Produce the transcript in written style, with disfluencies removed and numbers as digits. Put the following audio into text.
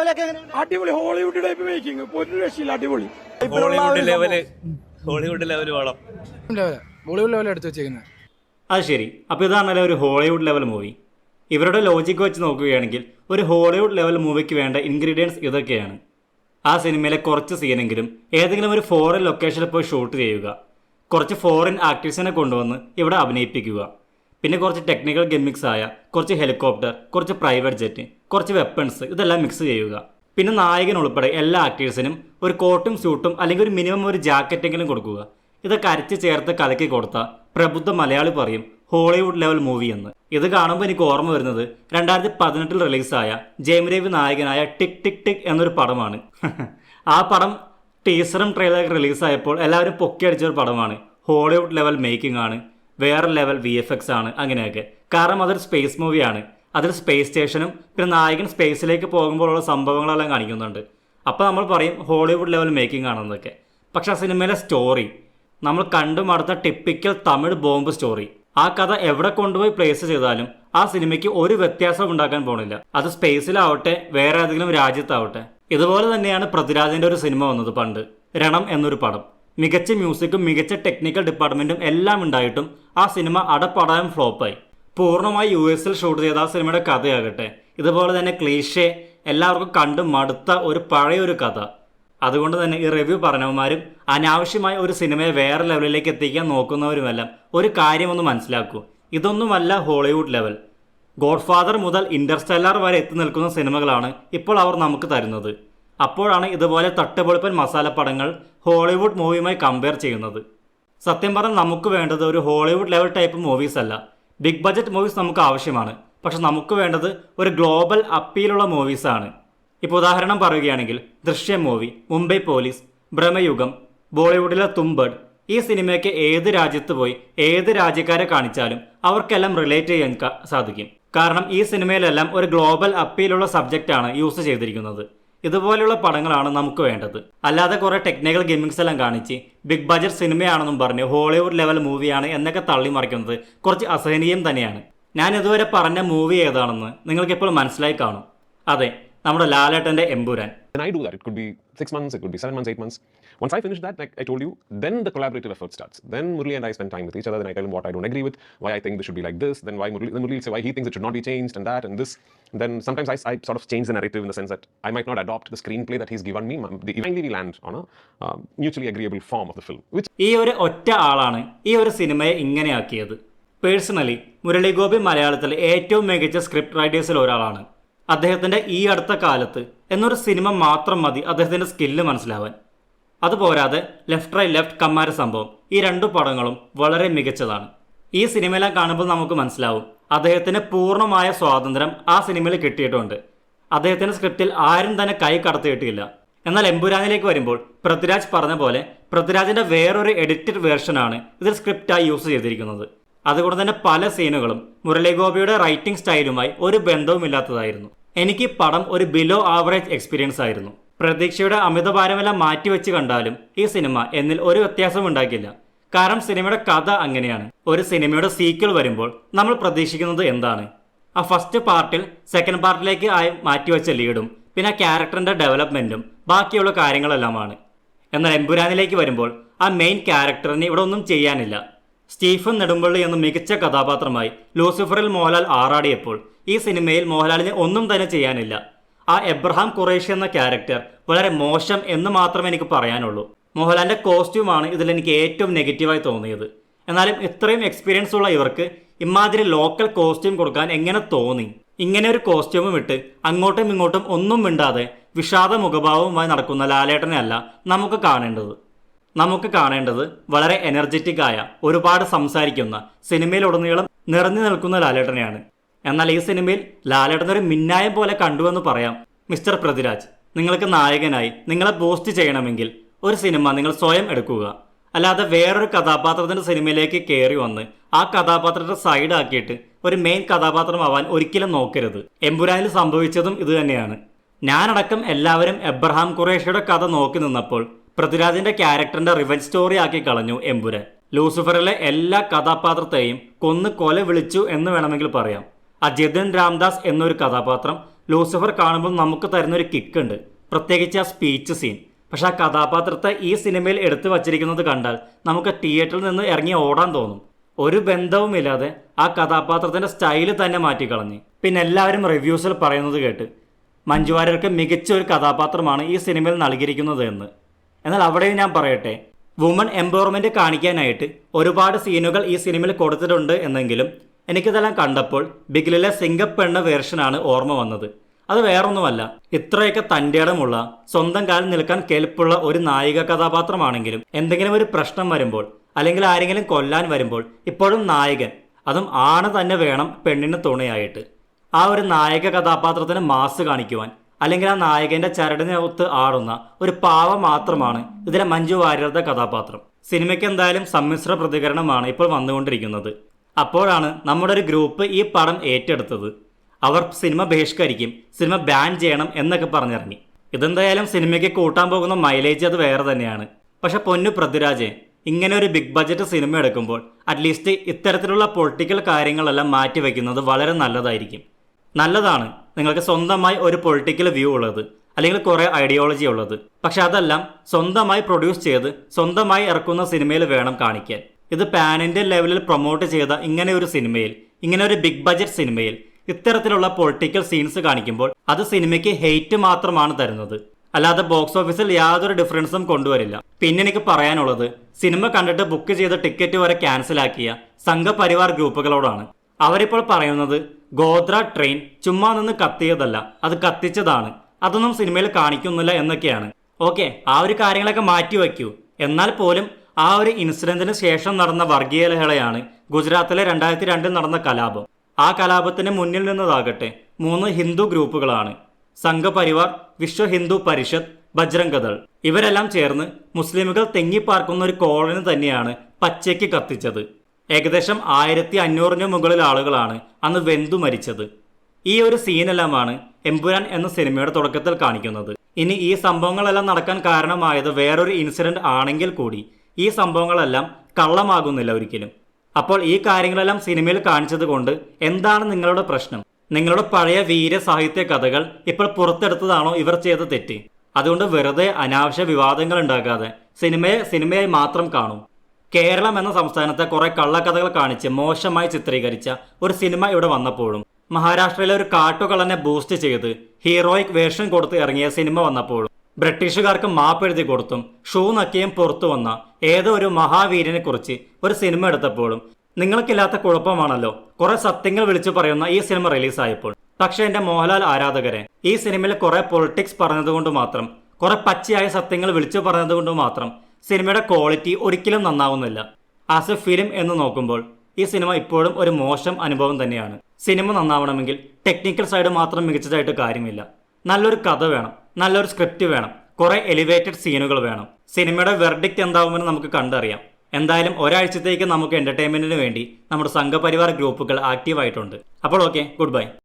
ലെവലൊക്കെ അടിപൊളി Hollywood type making ഒരു രക്ഷയില്ല അടിപൊളി ഹോളിവുഡ് ലെവൽ വളം ബോളിവുഡ് ലെവൽ എടുത്ത് വെച്ചേക്കുന്നത്. അത് ശരി. അപ്പോൾ ഇതാണല്ലോ ഒരു ഹോളിവുഡ് ലെവൽ മൂവി. ഇവരുടെ ലോജിക്ക് വെച്ച് നോക്കുകയാണെങ്കിൽ ഒരു ഹോളിവുഡ് ലെവൽ മൂവിക്ക് വേണ്ട ഇൻഗ്രീഡിയൻസ് ഇതൊക്കെയാണ്. ആ സിനിമയിലെ കുറച്ച് സീനെങ്കിലും ഏതെങ്കിലും ഒരു ഫോറിൻ ലൊക്കേഷനിൽ പോയി ഷൂട്ട് ചെയ്യുക, കുറച്ച് ഫോറിൻ ആക്ടേഴ്സിനെ കൊണ്ടുവന്ന് ഇവിടെ അഭിനയിപ്പിക്കുക, പിന്നെ കുറച്ച് ടെക്നിക്കൽ ഗെമിക്സ് ആയ കുറച്ച് ഹെലികോപ്റ്റർ, കുറച്ച് പ്രൈവറ്റ് ജെറ്റ്, കുറച്ച് വെപ്പൺസ് ഇതെല്ലാം മിക്സ് ചെയ്യുക. പിന്നെ നായകൻ ഉൾപ്പെടെ എല്ലാ ആക്ടേഴ്സിനും ഒരു കോട്ടും സ്യൂട്ടും അല്ലെങ്കിൽ ഒരു മിനിമം ഒരു ജാക്കറ്റെങ്കിലും കൊടുക്കുക. ഇതൊക്കെ അരച്ച് ചേർത്ത് കലക്കി കൊടുത്താൽ പ്രബുദ്ധ മലയാളി പറയും ഹോളിവുഡ് ലെവൽ മൂവി എന്ന്. ഇത് കാണുമ്പോൾ എനിക്ക് ഓർമ്മ വരുന്നത് 2018 റിലീസായ ജയം രവി നായകനായ ടിക് ടിക് ടിക് എന്നൊരു പടമാണ്. ആ പടം ടീസറും ട്രെയിലറൊക്കെ റിലീസായപ്പോൾ എല്ലാവരും പൊക്കിയടിച്ച ഒരു പടമാണ്. ഹോളിവുഡ് ലെവൽ മേക്കിംഗ് ആണ്, വേറെ ലെവൽ VFX ആണ്, അങ്ങനെയൊക്കെ. കാരണം അതൊരു സ്പേസ് മൂവിയാണ്. അതിൽ സ്പേസ് സ്റ്റേഷനും പിന്നെ നായകൻ സ്പേസിലേക്ക് പോകുമ്പോഴുള്ള സംഭവങ്ങളെല്ലാം കാണിക്കുന്നുണ്ട്. അപ്പോൾ നമ്മൾ പറയും ഹോളിവുഡ് ലെവൽ മേക്കിംഗ് ആണെന്നൊക്കെ. പക്ഷെ ആ സിനിമയിലെ സ്റ്റോറി നമ്മൾ കണ്ടു മടുത്ത ടിപ്പിക്കൽ തമിഴ് ബോംബ് സ്റ്റോറി. ആ കഥ എവിടെ കൊണ്ടുപോയി പ്ലേസ് ചെയ്താലും ആ സിനിമയ്ക്ക് ഒരു വ്യത്യാസവും ഉണ്ടാക്കാൻ പോണില്ല. അത് സ്പേസിലാവട്ടെ വേറെ ഏതെങ്കിലും രാജ്യത്താവട്ടെ. ഇതുപോലെ തന്നെയാണ് പൃഥ്വിരാജിൻ്റെ ഒരു സിനിമ വന്നത് പണ്ട്, രണം എന്നൊരു പടം. മികച്ച മ്യൂസിക്കും മികച്ച ടെക്നിക്കൽ ഡിപ്പാർട്ട്മെൻറ്റും എല്ലാം ഉണ്ടായിട്ടും ആ സിനിമ അടപടായം ഫ്ലോപ്പായി. പൂർണ്ണമായി US-ൽ ഷൂട്ട് ചെയ്ത ആ സിനിമയുടെ കഥയാകട്ടെ ഇതുപോലെ തന്നെ ക്ലീഷേ, എല്ലാവർക്കും കണ്ടു മടുത്ത ഒരു പഴയൊരു കഥ. അതുകൊണ്ട് തന്നെ ഈ റിവ്യൂ പറഞ്ഞവന്മാരും അനാവശ്യമായ ഒരു സിനിമയെ വേറെ ലെവലിലേക്ക് എത്തിക്കാൻ നോക്കുന്നവരുമെല്ലാം ഒരു കാര്യമൊന്ന് മനസ്സിലാക്കൂ, ഇതൊന്നുമല്ല ഹോളിവുഡ് ലെവൽ. ഗോഡ് ഫാദർ മുതൽ ഇന്റർസ്റ്റെല്ലാർ വരെ എത്തി നിൽക്കുന്ന സിനിമകളാണ് ഇപ്പോൾ അവർ നമുക്ക് തരുന്നത്. അപ്പോഴാണ് ഇതുപോലെ തട്ടുപൊളിപ്പൻ മസാല പടങ്ങൾ ഹോളിവുഡ് മൂവിയുമായി കമ്പയർ ചെയ്യുന്നത്. സത്യം പറഞ്ഞാൽ നമുക്ക് വേണ്ടത് ഒരു ഹോളിവുഡ് ലെവൽ ടൈപ്പ് മൂവീസ് അല്ല. ബിഗ് ബഡ്ജറ്റ് മൂവീസ് നമുക്ക് ആവശ്യമാണ്, പക്ഷെ നമുക്ക് വേണ്ടത് ഒരു ഗ്ലോബൽ അപ്പീലുള്ള മൂവീസാണ്. ഇപ്പോൾ ഉദാഹരണം പറയുകയാണെങ്കിൽ ദൃശ്യം മൂവി, മുംബൈ പോലീസ്, ബ്രഹ്മയുഗം, ബോളിവുഡിലെ തുമ്പഡ്, ഈ സിനിമയ്ക്ക് ഏത് രാജ്യത്ത് പോയി ഏത് രാജ്യക്കാരെ കാണിച്ചാലും അവർക്കെല്ലാം റിലേറ്റ് ചെയ്യാൻ സാധിക്കും. കാരണം ഈ സിനിമയിലെല്ലാം ഒരു ഗ്ലോബൽ അപ്പീലുള്ള സബ്ജക്റ്റാണ് യൂസ് ചെയ്തിരിക്കുന്നത്. ഇതുപോലെയുള്ള പടങ്ങളാണ് നമുക്ക് വേണ്ടത്. അല്ലാതെ കുറേ ടെക്നിക്കൽ ഗെയിമിങ്സ് എല്ലാം കാണിച്ച് ബിഗ് ബഡ്ജറ്റ് സിനിമയാണെന്നും പറഞ്ഞ് ഹോളിവുഡ് ലെവൽ മൂവിയാണ് എന്നൊക്കെ തള്ളി മറിക്കുന്നത് കുറച്ച് അസഹനീയം തന്നെയാണ്. ഞാൻ ഇതുവരെ പറഞ്ഞ മൂവി ഏതാണെന്ന് നിങ്ങൾക്ക് ഇപ്പോൾ മനസ്സിലായി കാണും. അതെ, നമ്മുടെ ലാലേട്ടൻ്റെ Empuraan. And I do that. It could be 6 months, it could be 7 months, 8 months. Once I finish that, like I told you, then the collaborative effort starts. Then Murli and I spend time with each other. Then I tell him what I don't agree with, why I think this should be like this. Then Murli will say why he thinks it should not be changed and that and this. And then sometimes I sort of change the narrative in the sense that I might not adopt the screenplay that he's given me. Eventually we land on a mutually agreeable form of the film. ഈ ഒരു ഒറ്റ ആളാണ് ഈ ഒരു സിനിമയെ ഇങ്ങനെയാക്കിയത്. Personally Murali Gopi മലയാളത്തിലെ ഏറ്റവും മികച്ച സ്ക്രിപ്റ്റ് റൈറ്റേഴ്സിൽ ഒരാളാണ്. അദ്ദേഹത്തിൻ്റെ ഈ അടുത്ത കാലത്ത് എന്നൊരു സിനിമ മാത്രം മതി അദ്ദേഹത്തിൻ്റെ സ്കില്ല് മനസ്സിലാവാൻ. അതുപോരാതെ ലെഫ്റ്റ് റൈറ്റ് ലെഫ്റ്റ് കമ്മാര സംഭവം, ഈ രണ്ടു പടങ്ങളും വളരെ മികച്ചതാണ്. ഈ സിനിമയെല്ലാം കാണുമ്പോൾ നമുക്ക് മനസ്സിലാവും അദ്ദേഹത്തിന് പൂർണ്ണമായ സ്വാതന്ത്ര്യം ആ സിനിമയിൽ കിട്ടിയിട്ടുണ്ട്. അദ്ദേഹത്തിൻ്റെ സ്ക്രിപ്റ്റിൽ ആരും തന്നെ കൈ കടത്തിയിട്ടില്ല. എന്നാൽ എമ്പുരാനിലേക്ക് വരുമ്പോൾ പൃഥ്വിരാജ് പറഞ്ഞ പോലെ പൃഥ്വിരാജിൻ്റെ വേറൊരു എഡിറ്റഡ് വേർഷനാണ് ഇതിൽ സ്ക്രിപ്റ്റായി യൂസ് ചെയ്തിരിക്കുന്നത്. അതുകൊണ്ട് തന്നെ പല സീനുകളും മുരളി ഗോപിയുടെ റൈറ്റിംഗ് സ്റ്റൈലുമായി ഒരു ബന്ധവുമില്ലാത്തതായിരുന്നു. എനിക്ക് പടം ഒരു ബിലോ ആവറേജ് എക്സ്പീരിയൻസ് ആയിരുന്നു. പ്രതീക്ഷയുടെ അമിതഭാരമെല്ലാം മാറ്റിവെച്ച് കണ്ടാലും ഈ സിനിമ എന്നിൽ ഒരു വ്യത്യാസവും ഉണ്ടാക്കില്ല. കാരണം സിനിമയുടെ കഥ അങ്ങനെയാണ്. ഒരു സിനിമയുടെ സീക്വൽ വരുമ്പോൾ നമ്മൾ പ്രതീക്ഷിക്കുന്നത് എന്താണ്? ആ ഫസ്റ്റ് പാർട്ടിൽ സെക്കൻഡ് പാർട്ടിലേക്ക് മാറ്റിവെച്ച ലീഡും പിന്നെ ക്യാരക്ടറിൻ്റെ ഡെവലപ്മെൻറ്റും ബാക്കിയുള്ള കാര്യങ്ങളെല്ലാമാണ്. എന്നാൽ എമ്പുരാനിലേക്ക് വരുമ്പോൾ ആ മെയിൻ ക്യാരക്ടറിന് ഇവിടെ ഒന്നും ചെയ്യാനില്ല. സ്റ്റീഫൻ നെടുമ്പള്ളി എന്ന മികച്ച കഥാപാത്രമായി ലൂസിഫറിൽ മോഹൻലാൽ ആറാടിയപ്പോൾ ഈ സിനിമയിൽ മോഹൻലാലിന് ഒന്നും തന്നെ ചെയ്യാനില്ല. ആ എബ്രഹാം ഖുറേഷി എന്ന ക്യാരക്ടർ വളരെ മോശം എന്ന് മാത്രമേ എനിക്ക് പറയാനുള്ളൂ. മോഹൻലാലിൻ്റെ കോസ്റ്റ്യൂമാണ് ഇതിലെനിക്ക് ഏറ്റവും നെഗറ്റീവായി തോന്നിയത്. എന്നാലും ഇത്രയും എക്സ്പീരിയൻസ് ഉള്ള ഇവർക്ക് ഇമാതിരി ലോക്കൽ കോസ്റ്റ്യൂം കൊടുക്കാൻ എങ്ങനെ തോന്നി? ഇങ്ങനെ ഒരു കോസ്റ്റ്യൂമും ഇട്ട് അങ്ങോട്ടും ഇങ്ങോട്ടും ഒന്നും മിണ്ടാതെ വിഷാദ മുഖഭാവവുമായി നടക്കുന്ന ലാലേട്ടനെ അല്ല നമുക്ക് കാണേണ്ടത് വളരെ എനർജറ്റിക് ആയ, ഒരുപാട് സംസാരിക്കുന്ന, സിനിമയിലുടനീളം നിറഞ്ഞു നിൽക്കുന്ന ലാലേട്ടനെയാണ്. എന്നാൽ ഈ സിനിമയിൽ ലാലേട്ടനൊരു മിന്നായം പോലെ കണ്ടുവെന്ന് പറയാം. മിസ്റ്റർ പൃഥ്വിരാജ്, നിങ്ങൾക്ക് നായകനായി നിങ്ങളെ ബൂസ്റ്റ് ചെയ്യണമെങ്കിൽ ഒരു സിനിമ നിങ്ങൾ സ്വയം എടുക്കുക. അല്ലാതെ വേറൊരു കഥാപാത്രത്തിൻ്റെ സിനിമയിലേക്ക് കയറി വന്ന് ആ കഥാപാത്രത്തെ സൈഡാക്കിയിട്ട് ഒരു മെയിൻ കഥാപാത്രമാവാൻ ഒരിക്കലും നോക്കരുത്. എമ്പുരാനിൽ സംഭവിച്ചതും ഇതുതന്നെയാണ്. ഞാനടക്കം എല്ലാവരും എബ്രഹാം ഖുറേഷിയുടെ കഥ നോക്കി നിന്നപ്പോൾ പൃഥ്വിരാജിന്റെ ക്യാരക്ടറിന്റെ റിവെഞ്ച് സ്റ്റോറി ആക്കി കളഞ്ഞു എമ്പുരാൻ. ലൂസിഫറിലെ എല്ലാ കഥാപാത്രത്തെയും കൊല വിളിച്ചു എന്ന് വേണമെങ്കിൽ പറയാം. ആ ജതിൻ രാംദാസ് എന്നൊരു കഥാപാത്രം ലൂസിഫർ കാണുമ്പോൾ നമുക്ക് തരുന്നൊരു കിക്കുണ്ട്, പ്രത്യേകിച്ച് ആ സ്പീച്ച് സീൻ. പക്ഷെ ആ കഥാപാത്രത്തെ ഈ സിനിമയിൽ എടുത്തു വച്ചിരിക്കുന്നത് കണ്ടാൽ നമുക്ക് തിയേറ്ററിൽ നിന്ന് ഇറങ്ങി ഓടാൻ തോന്നും. ഒരു ബന്ധവുമില്ലാതെ ആ കഥാപാത്രത്തിൻ്റെ സ്റ്റൈല് തന്നെ മാറ്റിക്കളഞ്ഞ്. പിന്നെ എല്ലാവരും റിവ്യൂസിൽ പറയുന്നത് കേട്ട് മഞ്ജു വാര്യർക്ക് മികച്ച ഒരു കഥാപാത്രമാണ് ഈ സിനിമയിൽ നൽകിയിരിക്കുന്നത് എന്ന്. എന്നാൽ അവിടെയും ഞാൻ പറയട്ടെ, വുമൺ എംപവർമെൻറ്റ് കാണിക്കാനായിട്ട് ഒരുപാട് സീനുകൾ ഈ സിനിമയിൽ കൊടുത്തിട്ടുണ്ട് എന്നെങ്കിലും എനിക്കിതെല്ലാം കണ്ടപ്പോൾ ബിഗിലിലെ സിംഗപ്പെണ്ണ വേർഷനാണ് ഓർമ്മ വന്നത്. അത് വേറൊന്നുമല്ല, ഇത്രയൊക്കെ തൻ്റെടമുള്ള സ്വന്തം കാലിൽ നിൽക്കാൻ കെൽപ്പുള്ള ഒരു നായിക കഥാപാത്രമാണെങ്കിലും എന്തെങ്കിലും ഒരു പ്രശ്നം വരുമ്പോൾ അല്ലെങ്കിൽ ആരെങ്കിലും കൊല്ലാൻ വരുമ്പോൾ ഇപ്പോഴും നായകൻ, അതും ആണ് തന്നെ വേണം പെണ്ണിന് തുണയായിട്ട്. ആ ഒരു നായക കഥാപാത്രത്തിന് മാസ് കാണിക്കുവാൻ അല്ലെങ്കിൽ ആ നായകന്റെ ചരടിനകത്ത് ആടുന്ന ഒരു പാവ മാത്രമാണ് ഇതിലെ മഞ്ജു വാര്യരുടെ കഥാപാത്രം. സിനിമയ്ക്ക് എന്തായാലും സമ്മിശ്ര പ്രതികരണമാണ് ഇപ്പോൾ വന്നുകൊണ്ടിരിക്കുന്നത്. അപ്പോഴാണ് നമ്മുടെ ഒരു ഗ്രൂപ്പ് ഈ പടം ഏറ്റെടുത്തത്. അവർ സിനിമ ബഹിഷ്കരിക്കും, സിനിമ ബാൻ ചെയ്യണം എന്നൊക്കെ പറഞ്ഞിറങ്ങി. ഇതെന്തായാലും സിനിമയ്ക്ക് കൂട്ടാൻ പോകുന്ന മൈലേജ് അത് വേറെ തന്നെയാണ്. പക്ഷെ പൊന്നു പൃഥ്വിരാജ്, ഇങ്ങനെ ഒരു ബിഗ് ബഡ്ജറ്റ് സിനിമ എടുക്കുമ്പോൾ അറ്റ്ലീസ്റ്റ് ഇത്തരത്തിലുള്ള പൊളിറ്റിക്കൽ കാര്യങ്ങളെല്ലാം മാറ്റിവെക്കുന്നത് വളരെ നല്ലതായിരിക്കും. നല്ലതാണ് നിങ്ങൾക്ക് സ്വന്തമായി ഒരു പൊളിറ്റിക്കൽ വ്യൂ ഉള്ളത് അല്ലെങ്കിൽ കുറേ ഐഡിയോളജി ഉള്ളത്. പക്ഷെ അതെല്ലാം സ്വന്തമായി പ്രൊഡ്യൂസ് ചെയ്ത് സ്വന്തമായി ഇറക്കുന്ന സിനിമയിൽ വേണം കാണിക്കാൻ. ഇത് പാൻ ഇന്ത്യൻ ലെവലിൽ പ്രൊമോട്ട് ചെയ്ത ഇങ്ങനെ ഒരു സിനിമയിൽ, ഇങ്ങനെ ഒരു ബിഗ് ബഡ്ജറ്റ് സിനിമയിൽ ഇത്തരത്തിലുള്ള പൊളിറ്റിക്കൽ സീൻസ് കാണിക്കുമ്പോൾ അത് സിനിമയ്ക്ക് ഹെയ്റ്റ് മാത്രമാണ് തരുന്നത്, അല്ലാതെ ബോക്സ് ഓഫീസിൽ യാതൊരു ഡിഫറൻസും കൊണ്ടുവരില്ല. പിന്നെ എനിക്ക് പറയാനുള്ളത്, സിനിമ കണ്ടിട്ട് ബുക്ക് ചെയ്ത ടിക്കറ്റ് വരെ ക്യാൻസലാക്കിയ സംഘപരിവാർ ഗ്രൂപ്പുകളോടാണ്. അവരിപ്പോൾ പറയുന്നത് ഗോദ്ര ട്രെയിൻ ചുമ്മാ നിന്ന് കത്തിയതല്ല, അത് കത്തിച്ചതാണ്, അതൊന്നും സിനിമയിൽ കാണിക്കുന്നില്ല എന്നൊക്കെയാണ്. ഓക്കെ, ആ ഒരു കാര്യങ്ങളൊക്കെ മാറ്റി വയ്ക്കൂ. എന്നാൽ പോലും ആ ഒരു ഇൻസിഡന്റിന് ശേഷം നടന്ന വർഗീയ ലഹളയാണ് ഗുജറാത്തിലെ 2002 നടന്ന കലാപം. ആ കലാപത്തിന് മുന്നിൽ നിന്നതാകട്ടെ 3 ഹിന്ദു ഗ്രൂപ്പുകളാണ്: സംഘപരിവാർ, വിശ്വ ഹിന്ദു പരിഷത്ത്, ബജ്രംഗ് ദൾ. ഇവരെല്ലാം ചേർന്ന് മുസ്ലിമുകൾ തെങ്ങിപ്പാർക്കുന്ന ഒരു കോളനി തന്നെയാണ് പച്ചയ്ക്ക് കത്തിച്ചത്. ഏകദേശം 1500 മുകളിൽ ആളുകളാണ് അന്ന് വെന്തു മരിച്ചത്. ഈ ഒരു സീനെല്ലാമാണ് എമ്പുരാൻ എന്ന സിനിമയുടെ തുടക്കത്തിൽ കാണിക്കുന്നത്. ഇനി ഈ സംഭവങ്ങളെല്ലാം നടക്കാൻ കാരണമായത് വേറൊരു ഇൻസിഡന്റ് ആണെങ്കിൽ കൂടി ഈ സംഭവങ്ങളെല്ലാം കള്ളമാകുന്നില്ല ഒരിക്കലും. അപ്പോൾ ഈ കാര്യങ്ങളെല്ലാം സിനിമയിൽ കാണിച്ചത് കൊണ്ട് എന്താണ് നിങ്ങളുടെ പ്രശ്നം? നിങ്ങളുടെ പഴയ വീര സാഹിത്യ കഥകൾ ഇപ്പോൾ പുറത്തെടുത്തതാണോ ഇവർ ചെയ്ത തെറ്റ്? അതുകൊണ്ട് വെറുതെ അനാവശ്യ വിവാദങ്ങൾ ഉണ്ടാക്കാതെ സിനിമയായി മാത്രം കാണൂ. കേരളം എന്ന സംസ്ഥാനത്തെ കുറെ കള്ളക്കഥകൾ കാണിച്ച് മോശമായി ചിത്രീകരിച്ച ഒരു സിനിമ ഇവിടെ വന്നപ്പോഴും, മഹാരാഷ്ട്രയിലെ ഒരു കാട്ടുകള്ളനെ ബൂസ്റ്റ് ചെയ്ത് ഹീറോയിക് വേഷം കൊടുത്ത് ഇറങ്ങിയ സിനിമ വന്നപ്പോഴും, ബ്രിട്ടീഷുകാർക്ക് മാപ്പെഴുതി കൊടുത്തും ഷൂ നക്കിയും പുറത്തു വന്ന ഏതോ ഒരു മഹാവീരനെ കുറിച്ച് ഒരു സിനിമ എടുത്തപ്പോഴും നിങ്ങൾക്കില്ലാത്ത കുഴപ്പമാണല്ലോ കുറെ സത്യങ്ങൾ വിളിച്ചു പറയുന്ന ഈ സിനിമ റിലീസായപ്പോൾ. പക്ഷെ എന്റെ മോഹൻലാൽ ആരാധകരെ, ഈ സിനിമയിൽ കുറെ പൊളിറ്റിക്സ് പറഞ്ഞതുകൊണ്ട് മാത്രം, കുറെ പച്ചയായ സത്യങ്ങൾ വിളിച്ചു പറഞ്ഞതുകൊണ്ട് മാത്രം സിനിമയുടെ ക്വാളിറ്റി ഒരിക്കലും നന്നാവുന്നില്ല. ആസ് എ ഫിലിം എന്ന് നോക്കുമ്പോൾ ഈ സിനിമ ഇപ്പോഴും ഒരു മോശം അനുഭവം തന്നെയാണ്. സിനിമ നന്നാവണമെങ്കിൽ ടെക്നിക്കൽ സൈഡ് മാത്രം മികച്ചതായിട്ട് കാര്യമില്ല. നല്ലൊരു കഥ വേണം, നല്ലൊരു സ്ക്രിപ്റ്റ് വേണം, കുറെ എലിവേറ്റഡ് സീനുകൾ വേണം. സിനിമയുടെ വെർഡിക്റ്റ് എന്താവുമെന്ന് നമുക്ക് കണ്ടറിയാം. എന്തായാലും ഒരാഴ്ചത്തേക്ക് നമുക്ക് എന്റർടൈൻമെന്റിന് വേണ്ടി നമ്മുടെ സംഘപരിവാർ ഗ്രൂപ്പുകൾ ആക്റ്റീവായിട്ടുണ്ട്. അപ്പോൾ ഓക്കെ, ഗുഡ് ബൈ.